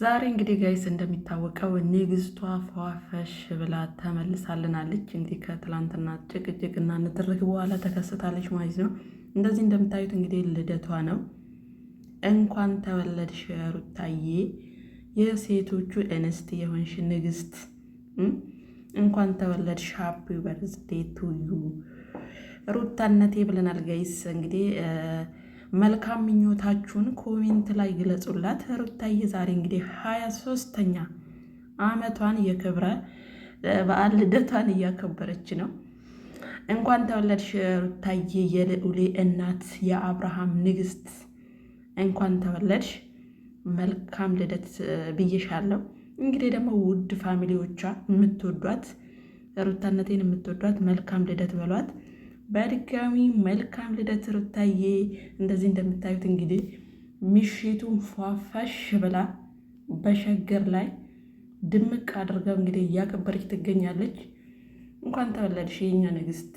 ዛሬ እንግዲህ ጋይስ እንደሚታወቀው ንግስቷ ፏፈሽ ብላ ተመልሳልናለች። እንግዲህ ከትላንትና ጭቅጭቅና ንትርክ በኋላ ተከስታለች ማለት ነው። እንደዚህ እንደምታዩት እንግዲህ ልደቷ ነው። እንኳን ተወለድሽ ሩታዬ፣ የሴቶቹ እንስት የሆንሽ ንግስት፣ እንኳን ተወለድሽ። ሃፒ በርዝዴ ቱዩ ሩታነቴ ብለናል ጋይስ። እንግዲህ መልካም ምኞታችሁን ኮሜንት ላይ ግለጹላት። ሩታዬ ዛሬ እንግዲህ 23ኛ ዓመቷን የክብረ በዓል ልደቷን እያከበረች ነው። እንኳን ተወለድሽ ሩታዬ፣ የልዑሌ እናት፣ የአብርሃም ንግስት፣ እንኳን ተወለድሽ። መልካም ልደት ብዬሻለሁ። እንግዲህ ደግሞ ውድ ፋሚሊዎቿ የምትወዷት ሩታነቴን የምትወዷት መልካም ልደት በሏት። በድጋሚ መልካም ልደት ሩታዬ። እንደዚህ እንደምታዩት እንግዲህ ምሽቱን ፏፈሽ ብላ በሸገር ላይ ድምቅ አድርገው እንግዲህ እያከበረች ትገኛለች። እንኳን ተወለድሽ የኛ ንግስት።